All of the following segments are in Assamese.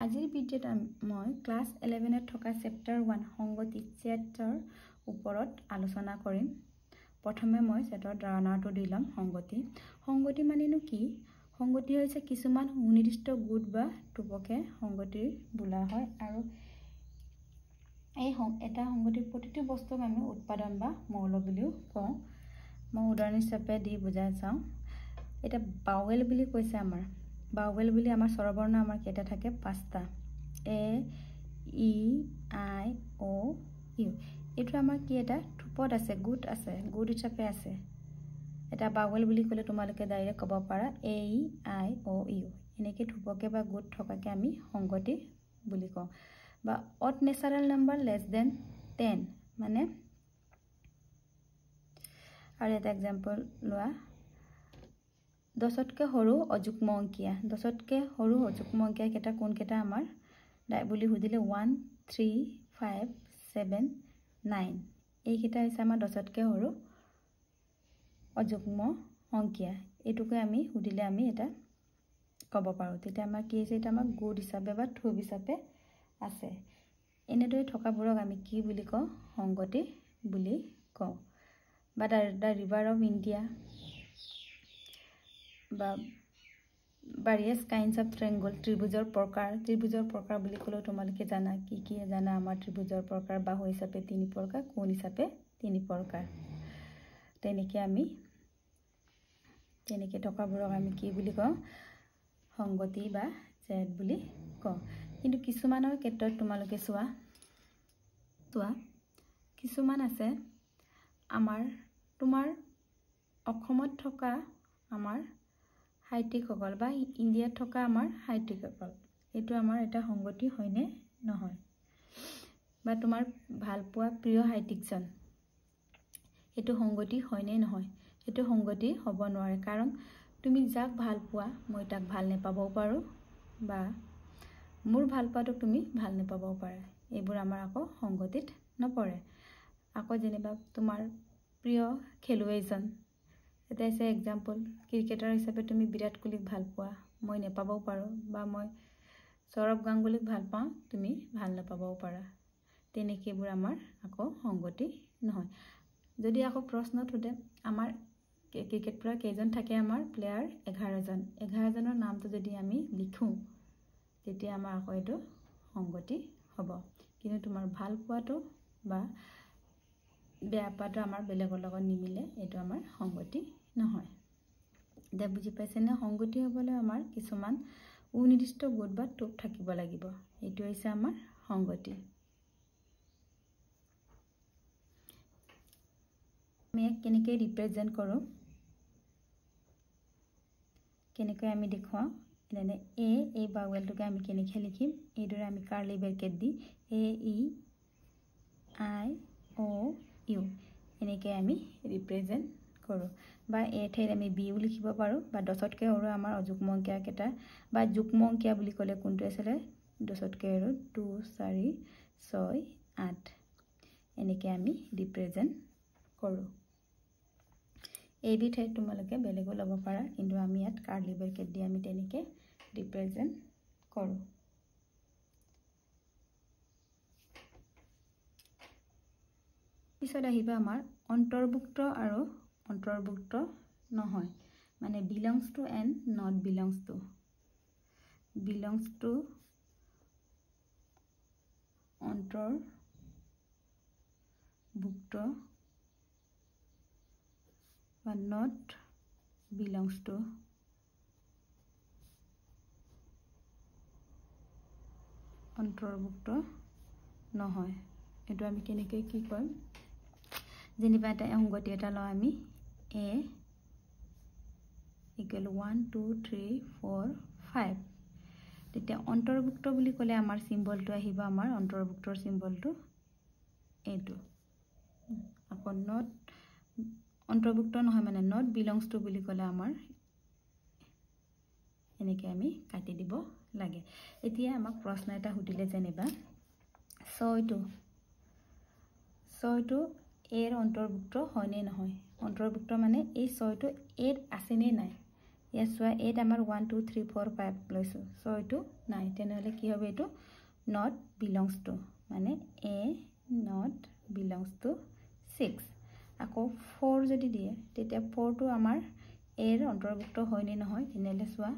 আজিৰ ভিডিঅ'ত মই ক্লাছ 11 থকা চেপ্টাৰ 1 সংগতি চেটৰ ওপৰত আলোচনা কৰিম। প্ৰথমে মই চেটৰ ধাৰণাটো দি ল'ম। সংগতি মানেনো কি? সংগতি হৈছে কিছুমান সুনিৰ্দিষ্ট গোট বা ধ্ৰুৱকে সংগতি বোলা হয় আৰু এটা সংগতিৰ প্ৰতিটো বস্তুক আমি উৎপাদন বা মৌল বুলিও কওঁ। মই উদাহৰণ হিচাপে দি বুজাই চাওঁ। এটা বাৱেল বুলি কৈছে আমাৰ। বাৱেল বুলি আমাৰ স্বৰবৰ্ণ আমাৰ কেইটা থাকে? 5টা। এ, ই, আই, অ, ইউ। এইটো আমাৰ কি এটা ধ্ৰুপদ আছে, গোট আছে, গোট হিচাপে আছে। এটা বাৱেল বুলি ক'লে তোমালোকে ডাইৰেক্ট ক'ব পাৰা এ, ই, আই, অ, ইউ। এনেকৈ ধ্ৰুপকে বা গোট থকাকে আমি সংগতি বুলি কওঁ। বা odd natural number less than 10 মানে আৰু এটা এক্সাম্পল লোৱা 10তকৈ সৰু অযুগ্ম অংকীয়া। 10তকৈ সৰু অযুগ্ম অংকীয়া কেইটা কোন কেইটা আমাৰ বুলি সুধিলে 1, 3, 5, 7, 9 এইকেইটা হৈছে আমাৰ 10তকৈ সৰু অযুগ্ম অংকীয়া। এইটোকে আমি সুধিলে আমি এটা ক'ব পাৰোঁ। তেতিয়া আমাৰ কি হৈছে? এটা আমাৰ গোট হিচাপে বা ধ্ৰুৱ হিচাপে আছে। এনেদৰে থকাবোৰক আমি কি বুলি কওঁ? সংগতি বুলি কওঁ। বা দ্য ৰিভাৰ অফ ইণ্ডিয়া বা various kinds of triangle ত্ৰিভুজৰ প্ৰকাৰ বুলি ক'লেও তোমালোকে জানা কি জানা? আমাৰ ত্ৰিভুজৰ প্ৰকাৰ বাহু হিচাপে 3 প্ৰকাৰ, কোণ হিচাপে 3 প্ৰকাৰ। তেনেকৈ থকাবোৰক আমি কি বুলি কওঁ? সংগতি বা চেট বুলি কওঁ। কিন্তু কিছুমানৰ ক্ষেত্ৰত তোমালোকে চোৱা কিছুমান আছে তোমাৰ অসমত থকা আমাৰ সাহিত্যিকসকল বা ইণ্ডিয়াত থকা আমাৰ সাহিত্যিকসকল, এইটো আমাৰ এটা সংগতি হয়নে নহয়? বা তোমাৰ ভাল পোৱা প্ৰিয় সাহিত্যিকজন, এইটো সংগতি হয়নে নহয়? এইটো সংগতি হ'ব নোৱাৰে। কাৰণ তুমি যাক ভাল পোৱা মই তাক ভাল নাপাবও পাৰোঁ বা মোৰ ভাল পোৱাটোক তুমি ভাল নাপাবও পাৰা। এইবোৰ আমাৰ আকৌ সংগতিত নপৰে। আকৌ যেনিবা তোমাৰ প্ৰিয় খেলুৱৈজন, এটা হৈছে এক্সাম্পল ক্ৰিকেটাৰ হিচাপে তুমি বিৰাট কোহলীক ভাল পোৱা, মই নাপাবও পাৰোঁ বা মই সৌৰভ গাংগুলীক ভাল পাওঁ, তুমি ভাল নাপাবও পাৰা। তেনেকৈবোৰ আমাৰ আকৌ সংগতি নহয়। যদি আকৌ প্ৰশ্নত সোধে আমাৰ ক্ৰিকেট প্লেয়াৰ কেইজন থাকে? আমাৰ প্লেয়াৰ 11জন। 11জনৰ নামটো যদি আমি লিখোঁ তেতিয়া আমাৰ আকৌ এইটো সংগতি হ'ব। কিন্তু তোমাৰ ভাল পোৱাটো বা বেয়া পোৱাটো আমাৰ বেলেগৰ লগত নিমিলে, এইটো আমাৰ সংগতি নহয়। এতিয়া বুজি পাইছেনে? সংগতি হ'বলৈ আমাৰ কিছুমান সুনিৰ্দিষ্ট গোট বা টোপ থাকিব লাগিব। এইটো হৈছে আমাৰ সংগতি। আমি ইয়াক কেনেকৈ ৰিপ্ৰেজেণ্ট কৰোঁ, কেনেকৈ আমি দেখুৱাওঁ? যেনে এই বাৱেলটোকে আমি কেনেকৈ লিখিম? এইদৰে আমি কাৰ্লি ব্ৰেকেট দি এ, ই, আই, অ, ইউ এনেকৈ আমি ৰিপ্ৰেজেণ্ট কৰোঁ। বা ঠাইত আমি বিও লিখিব পাৰোঁ। বা 10তকৈ সৰু আমাৰ অযুগ্ম অংকীয়া কেইটা বা যুগ্ম অংকীয়া বুলি ক'লে কোনটো আছিলে? 10তকৈ সৰু 2, 4, 6, 8 এনেকৈ আমি ৰিপ্ৰেজেণ্ট কৰোঁ। এইবিধ ঠাইত তোমালোকে বেলেগো ল'ব পাৰা, কিন্তু আমি ইয়াত কাৰ্লি ব্ৰেকেট দি আমি তেনেকৈ ৰিপ্ৰেজেণ্ট কৰোঁ। পিছত আহিব আমাৰ অন্তৰ্ভুক্ত আৰু অন্তৰ্ভুক্ত নহয়, মানে belongs two and not belongs two. Belongs two অন্তৰ্ভুক্ত বা নট বিলংছ টু অন্তৰ্ভুক্ত নহয়। এইটো আমি কেনেকৈ কি কৰিম? যেনিবা এটা সংগতি এটা লওঁ আমি এ = 1, 2, 3, 4, 5। তেতিয়া অন্তৰ্ভুক্ত বুলি ক'লে আমাৰ চিম্বলটো আহিব, আমাৰ অন্তৰ্ভুক্তৰ চিম্বলটো এইটো। আকৌ নট অন্তৰ্ভুক্ত নহয় মানে নট বিলংছ টু বুলি ক'লে আমাৰ এনেকৈ আমি কাটি দিব লাগে। এতিয়া আমাক প্ৰশ্ন এটা সুধিলে যেনিবা 6টো এৰ অন্তৰ্ভুক্ত হয়নে নহয়? অন্তৰ্ভুক্ত মানে এই 6টো এৰ আছেনে নাই? ইয়াত চোৱা এইট আমাৰ 1 2 3 4 5 লৈছোঁ চ' এইটো নাই তেনেহ'লে কি হ'ব এইটো নট বিলংছ টু মানে এ নট বিলংছ টু 6 আকৌ 4 যদি দিয়ে তেতিয়া 4টো আমাৰ এৰ অন্তৰ্ভুক্ত হয়নে নহয় তেনেহ'লে চোৱা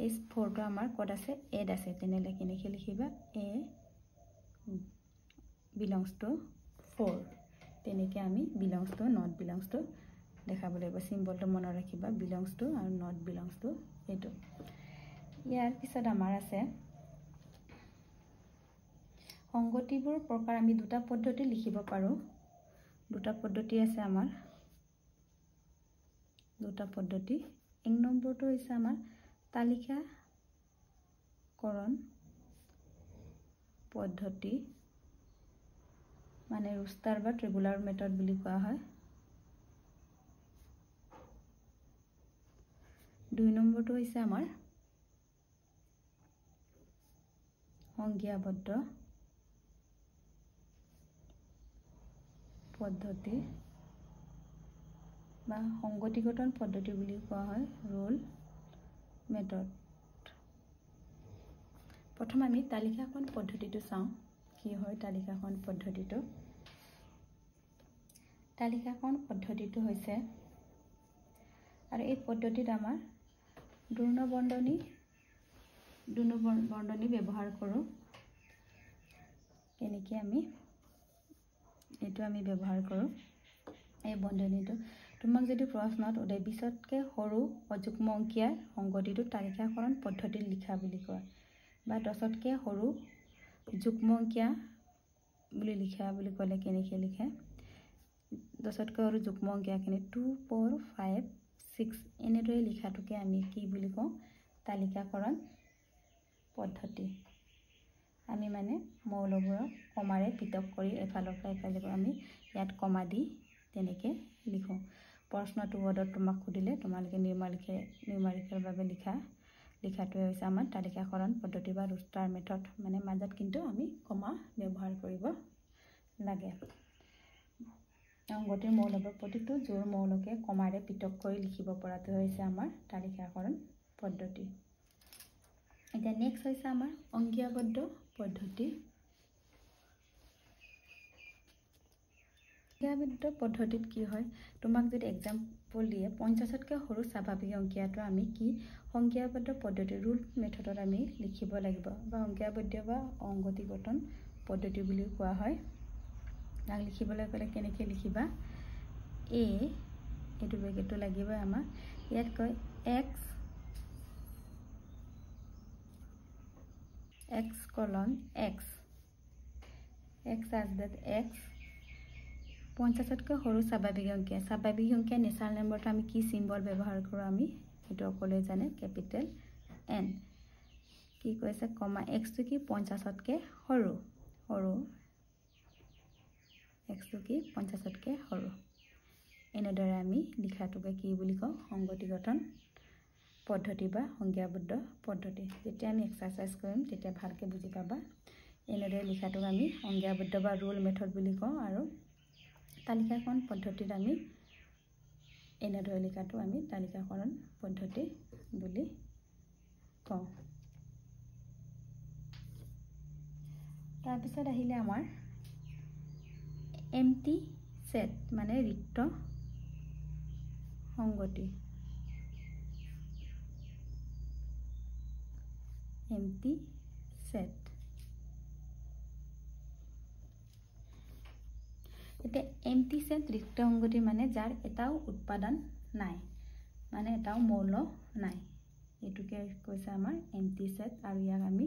এই 4টো আমাৰ ক'ত আছে এত আছে তেনেহ'লে কেনেকৈ লিখিবা এ বিলংছ টু 4 তেনেকৈ আমি belongs to not belongs two দেখাব লাগিব চিম্বলটো মনত ৰাখিবা বিলংছ টু আৰু নট বিলংছ টু এইটো ইয়াৰ পিছত আমাৰ আছে সংগতিবোৰ প্ৰকাৰ আমি দুটা পদ্ধতি লিখিব পাৰোঁ দুটা পদ্ধতি আছে আমাৰ দুটা পদ্ধতি এক নম্বৰটো হৈছে আমাৰ তালিকাকৰণ পদ্ধতি মানে ৰোষ্টাৰ বা টেবুলাৰ মেথড বুলি কোৱা হয় দুই নম্বৰটো হৈছে আমাৰ সংজ্ঞাবদ্ধ পদ্ধতি বা সংগতিগঠন পদ্ধতি বুলি কোৱা হয় ৰোল মেথড প্ৰথম আমি তালিকাকৰণ পদ্ধতিটো চাওঁ কি হয় তালিকাকৰণ পদ্ধতিটো তালিকাকৰণ পদ্ধতিটো হৈছে আৰু এই পদ্ধতিত আমাৰ দূৰ্ণ বৰ্ণনী ব্যৱহাৰ কৰোঁ কেনেকৈ আমি এইটো আমি ব্যৱহাৰ কৰোঁ এই বন্ধনীটো তোমাক যদি প্ৰশ্নত উদে 20তকৈ সৰু অযুগ্ম অংকীয়াৰ সংগতিটো তালিকাকৰণ পদ্ধতিত লিখা বুলি কয় বা 10তকৈ সৰু যুগ্ম অংকীয়া বুলি লিখা বুলি ক'লে কেনেকৈ লিখে 10তকৈ সৰু যুগ্ম অংকীয়াখিনি 2 4 5 6 এনেদৰে লিখাটোকে আমি কি বুলি কওঁ তালিকাকৰণ পদ্ধতি আমি মানে মৌলবোৰক কমাৰে পৃথক কৰি এফালৰ পৰা এফালে আমি ইয়াত কমা দি তেনেকৈ লিখোঁ প্ৰশ্নটো ৱৰ্ডত তোমাক সুধিলে তোমালোকে নিউমাৰিকেলৰ বাবে লিখাটোৱে হৈছে আমাৰ তালিকাকৰণ পদ্ধতি বা ৰোষ্টাৰ মেথড মানে মাজত কিন্তু আমি কমা ব্যৱহাৰ কৰিব লাগে সংগতিৰ মৌলবোৰ প্ৰতিটো জোৰ মৌলকে কমাৰে পৃথক কৰি লিখিব পৰাটো হৈছে আমাৰ তালিকাকৰণ পদ্ধতি এতিয়া নেক্সট হৈছে আমাৰ সংজ্ঞাবদ্ধ পদ্ধতি সংজ্ঞাবদ্ধ পদ্ধতিত কি হয় তোমাক যদি এক্সাম্পল দিয়ে 50তকৈ সৰু স্বাভাৱিক অংকীয়াটো আমি কি সংজ্ঞাবদ্ধ পদ্ধতি ৰুল মেথডত আমি লিখিব লাগিব বা সংজ্ঞাবদ্ধ বা সংগতিগঠন পদ্ধতি বুলি কোৱা হয় তাক লিখিবলৈ ক'লে কেনেকৈ লিখিবা এ এইটো ব্ৰেকেটটো লাগিবই আমাক ইয়াত কয় x colon x as that x 50তকৈ সৰু স্বাভাৱিক অংকীয়া নেচাৰেল নম্বৰটো আমি কি চিম্বল ব্যৱহাৰ কৰোঁ আমি এইটো সকলোৱে জানে কেপিটেল N কি কৈছে কমা x টো কি 50তকৈ সৰু x টো কি 50তকৈ সৰু এনেদৰে আমি লিখাটোকে কি বুলি কওঁ সংগতিগঠন পদ্ধতি বা সংজ্ঞাবদ্ধ পদ্ধতি যেতিয়া আমি এক্সাৰসাইজ কৰিম তেতিয়া ভালকৈ বুজি পাবা এনেদৰে লিখাটোক আমি সংজ্ঞাবদ্ধ বা ৰুল মেথড বুলি কওঁ আৰু তালিকাকৰণ পদ্ধতিত আমি এনেদৰে লিখাটো আমি তালিকাকৰণ পদ্ধতি বুলি কওঁ তাৰপিছত আহিলে আমাৰ এম্পটি সেট মানে ৰিক্ত সংগতি এম্পটি সেট এটা এম্পটি সেট ৰিক্ত সংগতি মানে যাৰ এটাও উৎপাদন নাই মানে এটাও মৌল নাই এটুকে কৈছে আমাৰ এম্পটি সেট আৰু ইয়াক আমি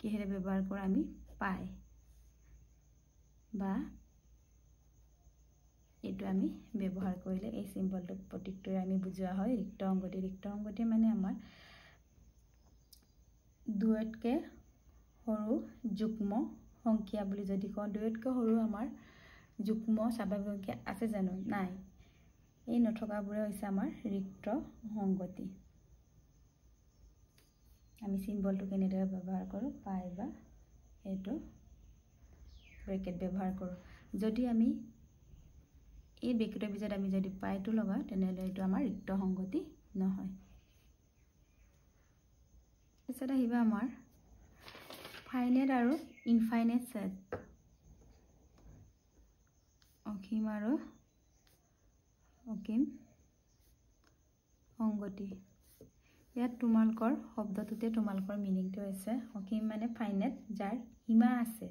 কিহেৰে ব্যৱহাৰ কৰোঁ আমি পাই বা এইটো আমি ব্যৱহাৰ কৰিলে এই চিম্বলটো প্ৰতীকটোৰে আমি বুজোৱা হয় ৰিক্ত সংগতি মানে আমাৰ দুইতকৈ সৰু যুগ্ম সংখ্যা বুলি যদি কওঁ দুইতকৈ সৰু আমাৰ যুগ্ম স্বাভাৱিক সংখ্যা আছে জানো নাই এই নথকাবোৰে হৈছে আমাৰ ৰিক্ত সংগতি আমি চিম্বলটো কেনেদৰে ব্যৱহাৰ কৰোঁ পাই বা এইটো ব্ৰেকেট ব্যৱহাৰ কৰোঁ যদি আমি এই ব্ৰেকেটৰ পিছত আমি যদি পাইটো লগাও তেনেহ'লে এইটো আমাৰ ৰিক্ত সংগতি নহয়। পিছত আহিব আমাৰ ফাইনাইট আৰু ইনফাইনাইট সেট, অসীম আৰু অসীম সংগতি। ইয়াত তোমালোকৰ শব্দটোতে তোমালোকৰ মিনিংটো হৈছে অসীম মানে ফাইনাইট, যাৰ সীমা আছে,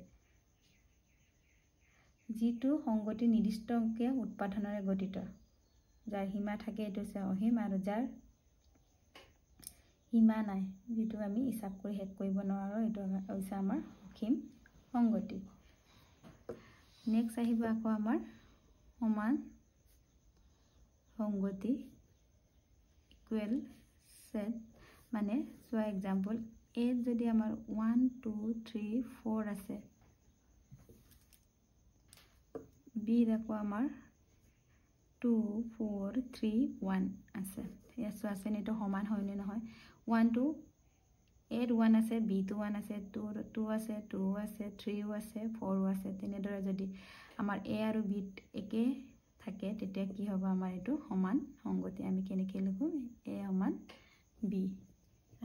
যিটো সংগতি নিৰ্দিষ্টকে উৎপাদনেৰে গঠিত, যাৰ সীমা থাকে এইটো হৈছে অসীম, আৰু যাৰ সীমা নাই, যিটো আমি হিচাপ কৰি শেষ কৰিব নোৱাৰো, এইটো হৈছে আমাৰ অসীম সংগতি। নেক্সট আহিব আকৌ আমাৰ সমান সংগতি, ইকুৱেল সেট। মানে চোৱা এক্সাম্পল, এত যদি আমাৰ 1 2 3 4 আছে, বিত আকৌ আমাৰ 2 4 3 1 আছে। ইয়াত চোৱা আছে এইটো সমান হয়নে নহয়। 1 2 এত 1 আছে, বিত 1 আছে, 2 আছে, 2 আছে, 3 আছে, 4 আছে। তেনেদৰে যদি আমাৰ এ আৰু বিত একে থাকে তেতিয়া কি হ'ব, আমাৰ এইটো সমান সংগতি। আমি কেনেকৈ লিখো, এ সমান বি,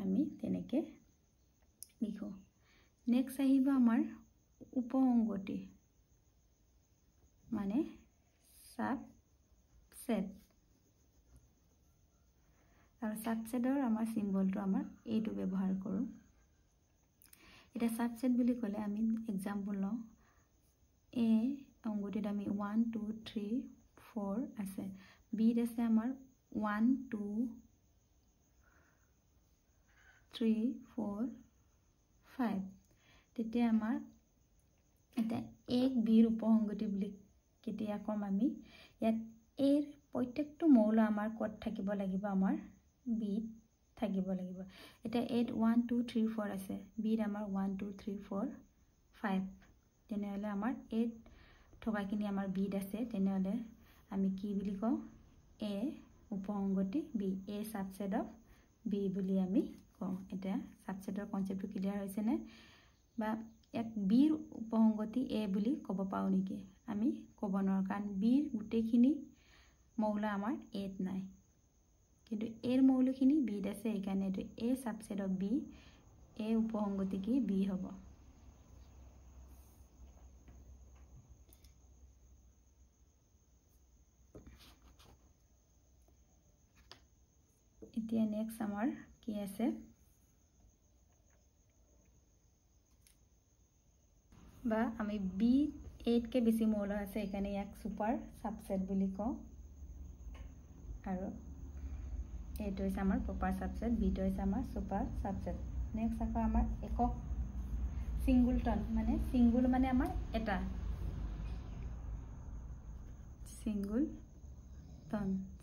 আমি তেনেকৈ লিখো। নেক্সট আহিব আমাৰ উপসংগতি মানে সাবসেট, আৰু সাবসেটৰ আমাৰ চিম্বলটো আমাৰ এইটো ব্যৱহাৰ কৰোঁ। এটা সাবসেট বুলি ক'লে আমি এক্সাম্পল লওঁ, এ সংগতিত আমি 1 2 3 4 আছে, বিত আছে আমাৰ 1 2 3 4 5। তেতিয়া আমাৰ এটা এক বিৰ উপসংগতি বুলি কেতিয়া ক'ম, আমি ইয়াত এৰ প্ৰত্যেকটো মৌল আমাৰ ক'ত থাকিব লাগিব, আমাৰ বিত থাকিব লাগিব। এতিয়া এত 1 2 3 4 আছে, বিত আমাৰ 1 2 3 4 5, তেনেহ'লে আমাৰ এত থকাখিনি আমাৰ বিত আছে, তেনেহ'লে আমি কি বুলি কওঁ, এ উপসংগতি B, A subset of B বুলি আমি কওঁ। এতিয়া সাবসেটৰ কনচেপ্টটো ক্লিয়াৰ হৈছেনে, বা ইয়াক বিৰ উপসংগতি এ বুলি ক'ব পাৰোঁ নেকি, আমি ক'ব নোৱাৰোঁ, কাৰণ বিৰ গোটেইখিনি মৌল আমাৰ এত নাই, কিন্তু এৰ মৌলখিনি বিত আছে, সেইকাৰণে এইটো এ সাবসেট অফ বি, এ উপসংগতি কি বি হ'ব। এতিয়া নেক্সট আমাৰ কি আছে, বা আমি বি এতকৈ বেছি মৌল আছে, সেইকাৰণে ইয়াক ছুপাৰ সাবসেট বুলি কওঁ, আৰু এইটো হৈছে আমাৰ প্ৰপাৰ সাবসেট, বিটো হৈছে আমাৰ ছুপাৰ সাবসেট। নেক্সট আকৌ আমাৰ একক সিংগুলটন, মানে সিংগুল মানে আমাৰ এটা,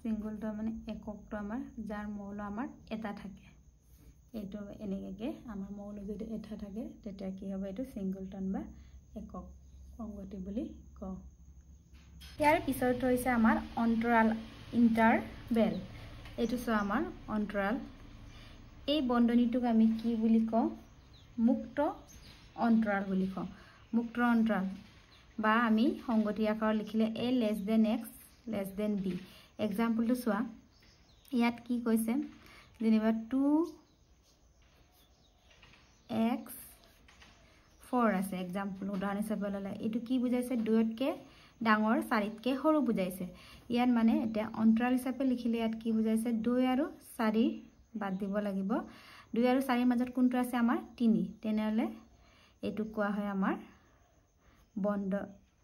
সিংগুলটন মানে এককটো আমাৰ যাৰ মৌল আমাৰ এটা থাকে। এইটো এনেকৈ আমাৰ মৌল যদি এটা থাকে তেতিয়া কি হ'ব, এইটো সিংগুলটন বা একক সংগতি বুলি কওঁ। ইয়াৰ পিছৰটো হৈছে আমাৰ অন্তৰাল, ইণ্টাৰভেল। এইটো চোৱা আমাৰ অন্তৰাল, এই বন্ধনীটোক আমি কি বুলি কওঁ, মুক্ত অন্তৰাল বুলি কওঁ। মুক্ত অন্তৰাল, বা আমি সংগতি আকাৰত লিখিলে A less than x less than B. এক্সাম্পলটো চোৱা, ইয়াত কি কৈছে, যেনিবা 2x 4 আছে, এক্সাম্পল উদাহৰণ হিচাপে ল'লে, এইটো কি বুজাইছে, 2তকৈ ডাঙৰ 4তকৈ সৰু বুজাইছে। ইয়াত মানে এতিয়া অন্তৰাল হিচাপে লিখিলে ইয়াত কি বুজাইছে, 2 আৰু 4 বাদ দিব লাগিব, 2 আৰু 4ৰ মাজত কোনটো আছে, আমাৰ 3, তেনেহ'লে এইটো কোৱা হয় আমাৰ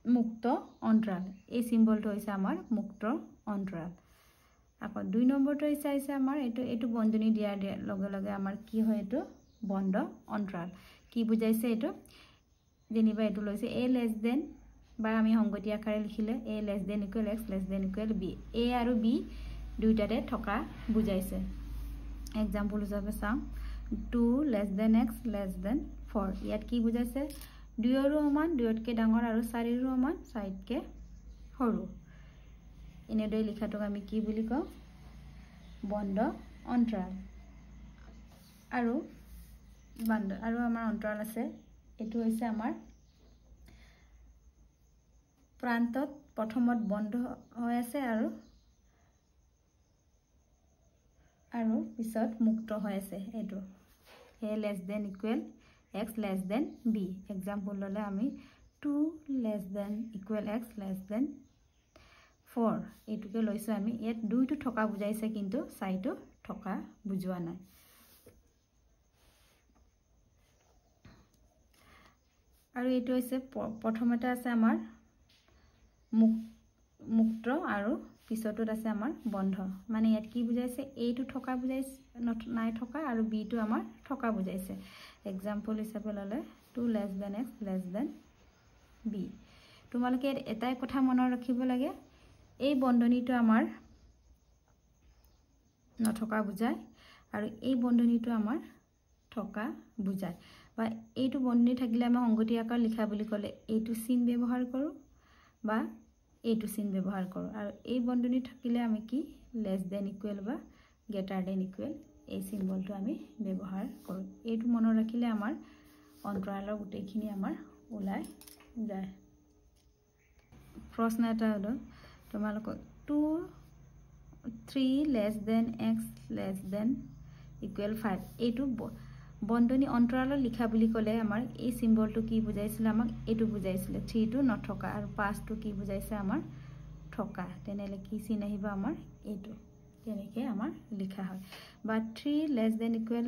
মুক্ত অন্তৰাল। এই চিম্বলটো হৈছে আমাৰ মুক্ত অন্তৰাল। আকৌ 2 নম্বৰটো হৈছে আমাৰ এইটো বন্ধনী দিয়াৰ লগে লগে আমাৰ কি হয়, এইটো বন্ধ অন্তৰাল। কি বুজাইছে, এইটো যেনিবা এইটো লৈছে এ লেছ দেন, বা আমি সংগতি আকাৰে লিখিলে A less than equal x less than equal B, A আৰু বি দুইটাতে থকা বুজাইছে। এক্সাম্পল হিচাপে চাওঁ, 2 less than x less than 4, ইয়াত কি বুজাইছে, 2ৰো সমান 2তকৈ ডাঙৰ আৰু 4ৰো সমান 4তকৈ সৰু। এনেদৰে লিখাটোক আমি কি বুলি কওঁ, বন্ধ অন্তৰাল। আৰু আমাৰ অন্তৰাল আছে, এইটো হৈছে আমাৰ প্ৰান্তত প্ৰথমত বন্ধ হৈ আছে আৰু পিছত মুক্ত হৈ আছে এইটো a less than equal x less than b example ললে আমি 2 less than equal x less than 4 এইটোকে লৈছো আমি ইয়াত 2 টো থকা বুজাইছে কিন্তু 4 টো থকা বুজোৱা নাই আৰু এইটো হৈছে প্ৰথমতে আছে আমাৰ মুক্ত আৰু পিছতত আছে আমাৰ বন্ধ মানে ইয়াত কি বুজাইছে a টো থকা বুজাইছে নাই থকা আৰু b টো আমাৰ থকা বুজাইছে এক্সাম্পল হিচাপে ললে 2 less than x less than b তোমালোকে এটাই কথা মনত ৰাখিব লাগে এই বন্ধনীটো আমাৰ নথকা বুজায় আৰু এই বন্ধনীটো আমাৰ থকা বুজায় বা এইটো বন্ধনী থাকিলে আমি সংগতি আকাৰ লিখা বুলি ক'লে এইটো চিন ব্যৱহাৰ কৰো বা এইটো চিন ব্যৱহাৰ কৰো আৰু এই বন্ধনী থাকিলে আমি কি লেস দেন ইকুৱেল বা গ্ৰেটাৰ দেন ইকুৱেল এই সিম্বলটো আমি ব্যৱহাৰ কৰো এইটো মনত ৰাখিলে আমাৰ অন্তৰালৰ গোটেইখিনি আমাৰ ওলাই যায় প্ৰশ্ন এটা হলো তোমালোক 2 3 less than x less than equal 5 এইটো বন্ধনী অন্তৰালৰ লিখা বুলি ক'লে আমাৰ এই সিম্বলটো কি বুজাইছিল আমাক এইটো বুজাইছিল 3 টো নথকা আৰু 5 টো কি বুজাইছে আমাৰ থকা তেনেলে কি চিন আহিব আমাৰ এইটো তেনেকে আমাৰ লিখা হয় বা 3 less than equal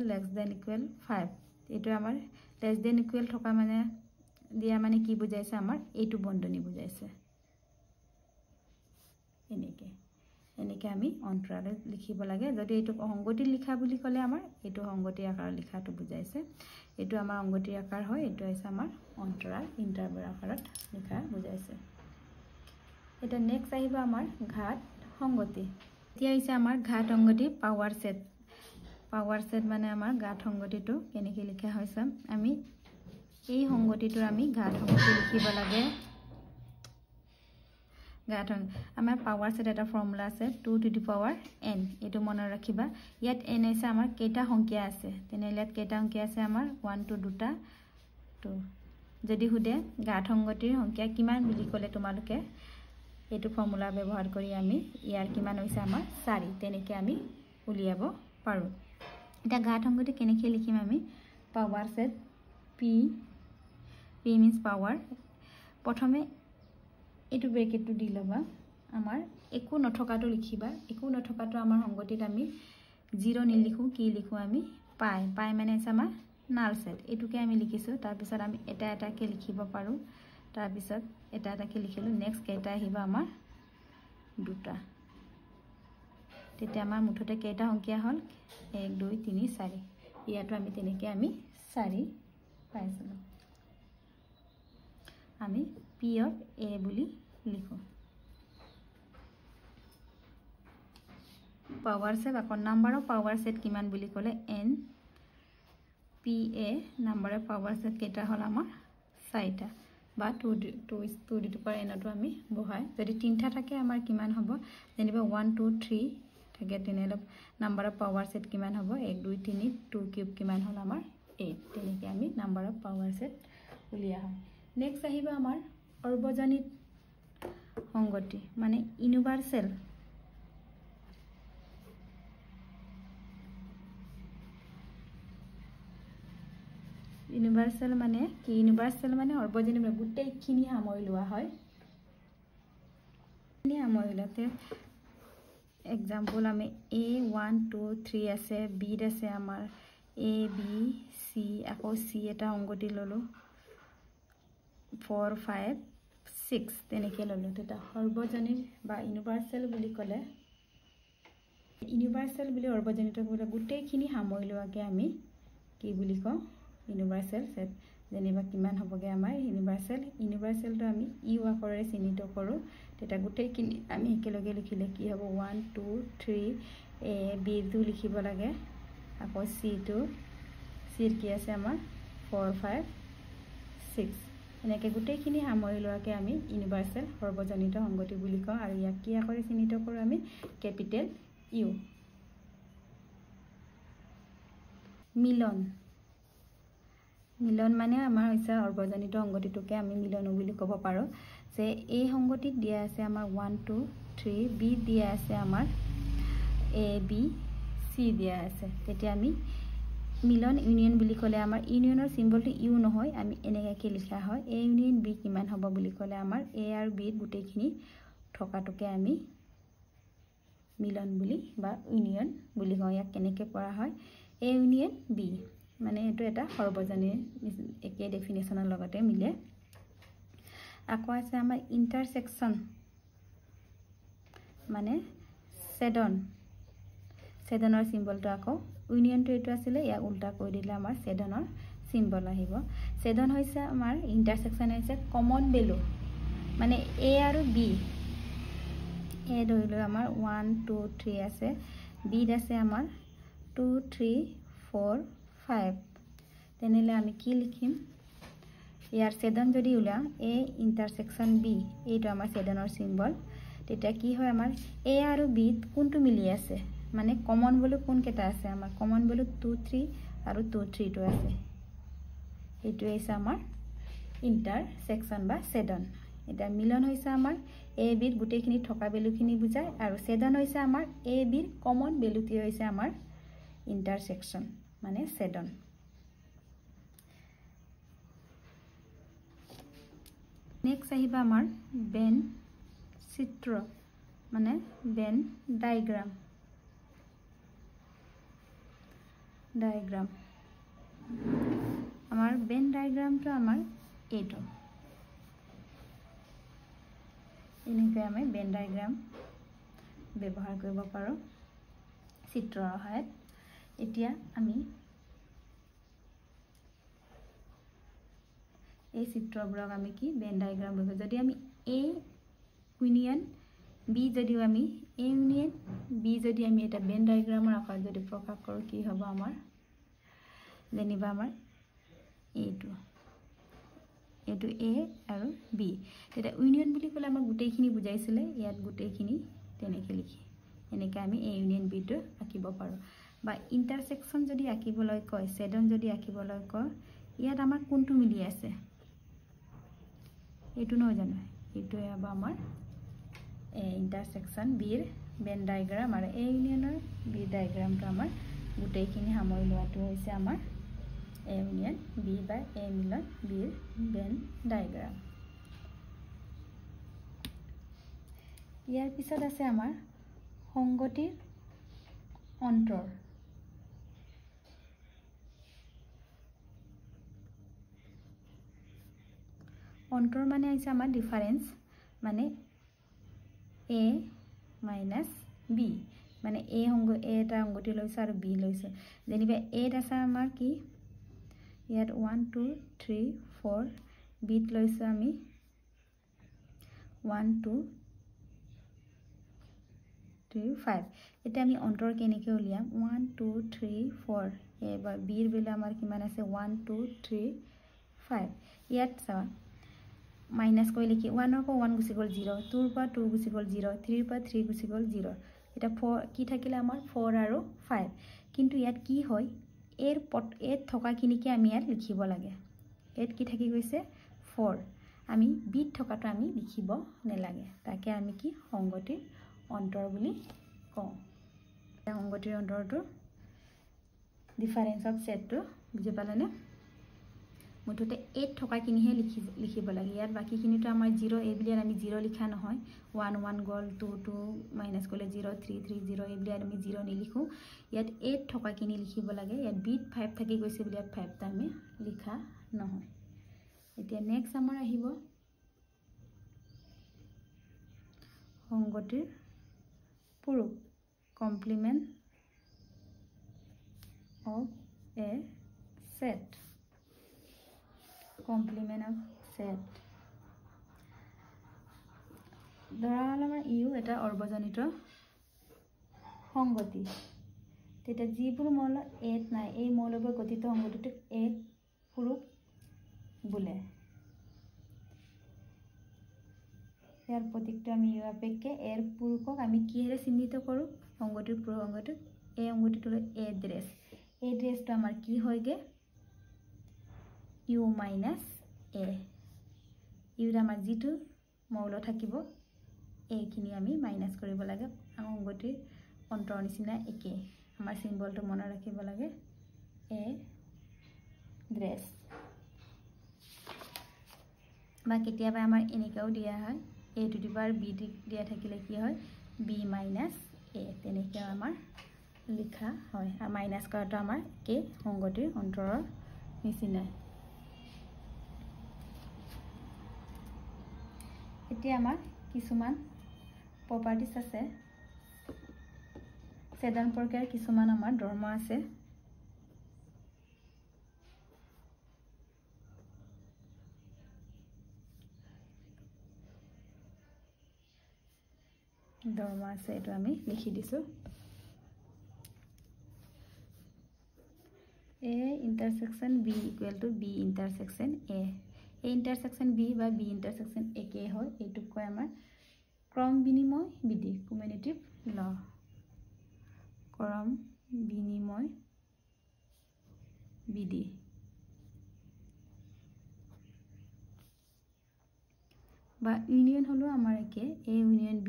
5 এইটো আমাৰ less than equal থকা মানে দিয়া মানে কি বুজাইছে আমাৰ এইটো বন্ধনী বুজাইছে এনেকে আমি অন্তৰালে লিখিব লাগে যদি এইটো সংগতি লিখা বুলি ক'লে আমাৰ এইটো সংগতি আকাৰ লিখাটো বুজাইছে এইটো আমাৰ সংগতি আকাৰ হয় এইটো হৈছে আমাৰ অন্তৰাল ইন্টাৰভেল আকাৰত লিখা বুজাইছে এটা নেক্সট আহিব আমাৰ ঘাত সংগতি এতিয়া হৈছে আমাৰ ঘাত সংগতি পাৱাৰ সেট মানে আমাৰ ঘাত সংগতিটো কেনেকৈ লিখা হৈছে আমি এই সংগতিটোৰ আমি ঘাত সংগতি লিখিব লাগে আমাৰ পাৱাৰ সেট এটা ফৰ্মুলা আছে 2 to the power n এটো মনত ৰাখিবা ইয়াত n আছে আমাৰ কেইটা সংখ্যা আছে তেনেলে ইয়াত কেইটা সংখ্যা আছে আমাৰ 1 to দুটা 2 যদি হুদে ঘাত সংগতিৰ সংখ্যা কিমান বুলি ক'লে তোমালোকে এটো ফৰ্মুলা ব্যৱহাৰ কৰি আমি ইয়াৰ কিমান হৈছে আমাৰ 4 তেনেকে আমি উলিয়াব পাৰো এটা ঘাত সংগতি কেনেকৈ লিখিম আমি power set p means power প্ৰথমে এটো ব্ৰেকেটটো দি লবা আমাৰ একো নথকাটো লিখিবা একো নথকাটো আমাৰ সংগতিত আমি 0 নিলিখো কি লিখো আমি পাই মানে আছে আমাৰ নাল সেট এটোকে আমি লিখিছো তাৰ পিছত আমি এটা এটাকে লিখিব পাৰো তাৰ পিছত এটা এটাকে লিখিলো নেক্সট কেইটা আহিবা আমাৰ দুটা তেতিয়া আমাৰ মুঠতে কেইটা সংখ্যা হল 1 2 3 4 ইয়াটো আমি তেনেকে আমি 4 পাইছিলো আমি p of a বুলি লিখো পাৱাৰ সেট আকৌ নাম্বাৰ অফ পাৱাৰ সেট কিমান বুলি ক'লে n p a number of power set কেইটা হল আমাৰ 4টা বা 2 to the power n টো আমি বহাই যদি তিনটা থাকে আমাৰ কিমান হ'ব যেনিবা 1 2 3 থাকে তেনেলে নাম্বাৰ অফ পাৱাৰ সেট কিমান হ'ব 1 2 3 2 কিউব কিমান হল আমাৰ 8 তেনেকে আমি নাম্বাৰ অফ পাৱাৰ সেট উলিয়া হয় নেক্সট আহিব আমাৰ অৰ্বজনিত সংগতি মানে ইউনিভাৰ্সেল মানে কি ইউনিভাৰ্সেল মানে অৰ্বজনিত গোটেইখিনি সামৰি লোৱা হয় এক্সাম্পল আমি a 1 2 3 আছে b আছে আমাৰ a b c আকৌ c এটা সংগতি ললো 4 5 6 তেনেকে ললো তেটা সৰ্বজনীন বা ইউনিভাৰ্সেল বুলি ক'লে ইউনিভাৰ্সেল বুলি অৰ্বজনিত ক'লে গোটেইখিনি সামৰি লোৱাকে আমি কি বুলি কওঁ ইউনিভাৰ্সেল সেট যেনিবা কিমান হ'বগে আমাৰ ইউনিভাৰ্সেলটো আমি ইউ আখৰেৰে চিহ্নিত কৰো তেটা গোটেইখিনি আমি একেলগে লিখিলে কি হ'ব 1 2 3 a b টো লিখিব লাগে আকৌ c টো c কি আছে আমাৰ 4 5 6 এনেকে গোটেইখিনি সামৰি লোৱাকে আমি ইউনিভাৰ্সেল সৰ্বজনিত সংগতি বুলি কওঁ আৰু ইয়াক কি আখৰে চিহ্নিত কৰো আমি কেপিটেল ইউ মিলন মিলন মানে আমাৰ হৈছে অৰ্বজনিত সংগতিটোকে আমি মিলনো বুলি ক'ব পাৰোঁ যে এই সংগতিত দিয়া আছে আমাৰ 1 2 3 বি দিয়া আছে আমাৰ এ বি সি দিয়া আছে তেতিয়া আমি মিলন ইউনিয়ন বুলি ক'লে আমাৰ ইউনিয়নৰ সিম্বলটো ইউ নহয় আমি এনেকৈ লিখা হয় এ ইউনিয়ন বি কিমান হ'ব বুলি ক'লে আমাৰ এ আৰু বি গোটেইখিনি থকাটোকে আমি মিলন বুলি বা ইউনিয়ন বুলি কওঁ ইয়াক কেনেকৈ কৰা হয় এ ইউনিয়ন বি মানে এটো এটা সৰ্বজনীন একে ডেফিনেশনৰ লগতে মিলে আকৌ আছে আমাৰ ইন্টাৰসেকশন মানে ছেডনৰ সিম্বলটো আকৌ ইউনিয়নটো এটো আছিল ইয়া উল্টা কৰি দিলে আমাৰ ছেডনৰ সিম্বল আহিব ছেডন হৈছে আমাৰ ইন্টাৰসেকশন হৈছে কমন ভ্যালু মানে এ আৰু বি এ ধৰিলো আমাৰ 1 2 3 আছে বি আছে আমাৰ 2 3 4 5 তেনেলে আমি কি লিখিম ইয়াৰ ছেডন যদি উলা এ ইন্টাৰসেকশন বি এইটো আমাৰ ছেডনৰ সিম্বল তেতিয়া কি হয় আমাৰ এ আৰু বি কোনটো মিলি আছে মানে কমন ভ্যালু কোন কেটা আছে আমাৰ কমন ভ্যালু 2 3 আৰু 2 3 টো আছে এইটো হৈছে আমাৰ ইন্টাৰসেকশন বা ছেডন এটা মিলন হৈছে আমাৰ এ বিৰ গোটেইখিনি থকা ভ্যালুখিনি বুজায় আৰু ছেডন হৈছে আমাৰ এ বিৰ কমন ভ্যালুটি হৈছে আমাৰ ইন্টাৰসেকশন মানে ছেডন নেক্সট আহিবা আমাৰ বেন চিত্ৰ মানে বেন ডায়াগ্ৰাম আমাৰ বেন ডায়াগ্ৰামটো আমাৰ এইটো এনেকৈ আমি বেন ডায়াগ্ৰাম ব্যৱহাৰ কৰিব পাৰোঁ চিত্ৰৰ সহায়ত এতিয়া আমি এই চিত্ৰবোৰক আমি কি বেন ডায়াগ্ৰাম বুলি যদি আমি এ ইউনিয়ন বি যদিও আমি এ ইউনিয়ন বি যদি আমি এটা বেন ডায়াগ্ৰামৰ আকাৰত যদি প্ৰকাশ কৰোঁ কি হ'ব আমাৰ যেনিবা আমাৰ এইটো এ আৰু বি তেতিয়া ইউনিয়ন বুলি ক'লে আমাৰ গোটেইখিনি বুজাইছিলে ইয়াত গোটেইখিনি তেনেকৈ লিখি এনেকৈ আমি এ ইউনিয়ন বি টো আঁকিব পাৰোঁ বা ইন্টাৰসেকশন যদি আঁকিবলৈ কয় ছেডন যদি আঁকিবলৈ কয় ইয়াত আমাৰ কোনটো মিলি আছে এইটো নহয় জানো এইটোৱে হ'ব আমাৰ ইন্টাৰসেকশন বিৰ বেন ডায়াগ্ৰাম আৰু এ ইউনিয়নৰ বি ডায়াগ্ৰামটো আমাৰ গোটেইখিনি সামৰি লোৱাটো হৈছে আমাৰ এ ইউনিয়ন বি বা এ মিলন বিৰ বেন ডায়াগ্ৰাম ইয়াৰ পিছত আছে আমাৰ সংগতিৰ অন্তৰ অন্তৰ মানে হৈছে আমাৰ ডিফাৰেন্স মানে a minus b মানে a এটা সংগতি লৈছে আৰু b লৈছে যেনিবা a আছে আমাৰ কি ইয়াত 1 2 3 4 b লৈছে আমি 1 2 3 5 এটা আমি অন্তৰ কেনেকৈ উলিয়াম 1 2 3 4 এবাৰ b ৰ ভ্যালু আমাৰ কিমান আছে 1 2 3 5 ইয়াত চাও মাইনাস কৰি লিখি 1 ৰ পৰা 1 গুচি গ'ল 0 2 ৰ পৰা 2 গুচি গ'ল 0 3 ৰ পৰা 3 গুচি গ'ল 0 এটা 4 কি থাকিলে আমাৰ 4 আৰু 5 কিন্তু ইয়াত কি হয় এৰ এত থকা কিনিকে আমি ইয়াত লিখিব লাগে এত কি থাকি গৈছে 4 আমি বিত থকাটো আমি লিখিব নেলাগে তাকে আমি কি সংগতিৰ অন্তৰ বুলি কওঁ সংগতিৰ অন্তৰটো ডিফাৰেন্স অফ সেটটো বুজি পালেনে মুঠতে 8 থকা কিনিহে লিখিব লাগে ইয়াত বাকিখিনিটো আমাৰ 0 এই বুলি আমি 0 লিখা নহয় 1 1 গল 2 2 মাইনাস কৰিলে 0 3 3 0 এই বুলি আমি 0 নিলিখো ইয়াত 8 থকা কিনি লিখিব লাগে ইয়াত বিট 5 থাকি গৈছে বুলি ইয়াত 5 টা আমি লিখা নহয় এতিয়া নেক্সট আমাৰ আহিব সংগতিৰ পূৰক complement of a set complement of set ধৰা হল আমাৰ ইউ এটা অৰ্বজনিত সংগতি তেটা যিবোৰ মৌল এত নাই এই মৌলবোৰ গঠিত সংগতিটোক এক পূৰক বোলে ইয়াৰ প্ৰতীকটো আমি ইউ আপেক্ষে এৰ পূৰকক আমি কিহেৰে চিহ্নিত কৰো সংগতিৰ পূৰক সংগতি এই সংগতিটোৰ এড্ৰেছ এড্ৰেছটো আমাৰ কি হয়গে ইউ মাইনাছ এ ইউত আমাৰ যিটো মৌল থাকিব এইখিনি আমি মাইনাছ কৰিব লাগে সংগতিৰ অন্তৰ নিচিনা একে আমাৰ সিম্বলটো মনত ৰাখিব লাগে এ ড্ৰেছ বা কেতিয়াবা আমাৰ এনেকাও দিয়া হয় a to the power b দিয়া থাকিলে কি হয় b মাইনাছ a তেনেকৈ আমাৰ লিখা হয় আৰু মাইনাছ কৰাটো আমাৰ কে সংগতিৰ অন্তৰৰ নিচিনা এতিয়া আমাৰ কিছুমান প্ৰপাৰ্টিজ আছে ছেদন প্ৰক্ৰিয়াৰ কিছুমান আমাৰ ধৰ্ম আছে এটো আমি লিখি দিছো a intersection b equal to b intersection a intersection b বা b intersection a কে হয় এইটো কয় আমাৰ ক্ৰম বিনিময় বিধি কমিউনিটিভ ল ক্ৰম বিনিময় বিধি বা ইউনিয়ন হলো আমাৰ একে a ইউনিয়ন b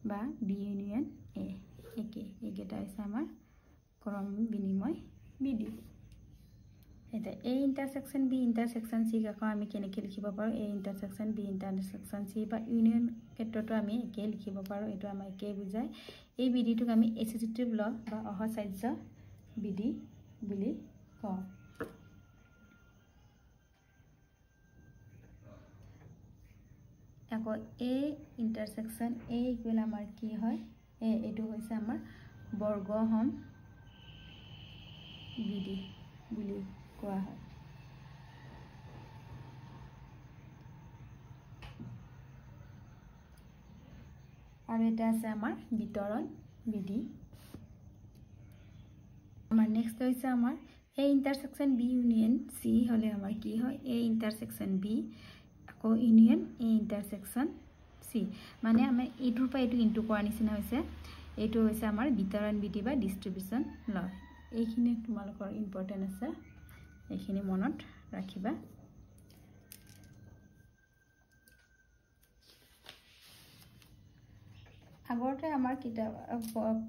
বা b ইউনিয়ন a একে এইকেইটা আছে আমাৰ ক্ৰম বিনিময় বিধি এটা a intersection b intersection c কাকো আমি কেনেকৈ লিখিব পাৰো a intersection b intersection c বা ইউনিয়ন ক্ষেত্ৰটো আমি একে লিখিব পাৰো এটো আমাৰ একে বুজায় এই বিধিটোক আমি এসোসিয়েটিভ ল বা অহচাৰ্য বিধি বুলি কওঁ আকৌ a intersection a ইকুৱেল আমাৰ কি হয় a এটো হৈছে আমাৰ বৰ্গসম বিধি বুলি কোৱা হয় আৰু এটা আছে আমাৰ বিতৰণ বিধি আমাৰ নেক্সট হৈছে আমাৰ a intersection b union c হলে আমাৰ কি হয় a intersection b আকৌ ইউনিয়ন a intersection c মানে আমি এইটোৰ পৰা এইটো ইনটু কৰা নিচিনা হৈছে এইটো হৈছে আমাৰ বিতৰণ বিধি বা ডিস্ট্ৰিবিউশন ল এইখিনি তোমালোকৰ ইম্পৰ্টেন্ট আছে এইখিনি মনত ৰাখিবা আগতে আমাৰ কিতাপ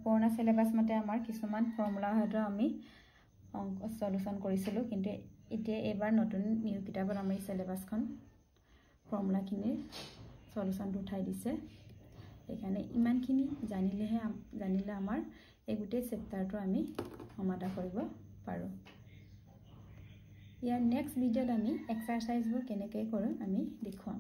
পুৰণা সিলেবাস মতে আমাৰ কিছুমান ফৰ্মুলা হয়তো আমি অংক সলিউশন কৰিছিলো কিন্তু এতিয়া এবাৰ নতুন নিউ কিতাপত আমাৰ সিলেবাসখন ফৰ্মুলা খিনি সলিউশনটো উঠাই দিছে এখানে ইমানখিনি জানিলে আমাৰ এই গুটে চেপ্টাৰটো আমি সমাধান কৰিব পাৰো ইয়াৰ নেক্সট ভিডিঅ'ত আমি এক্সাৰসাইজবোৰ কেনেকৈ কৰোঁ আমি দেখুৱাম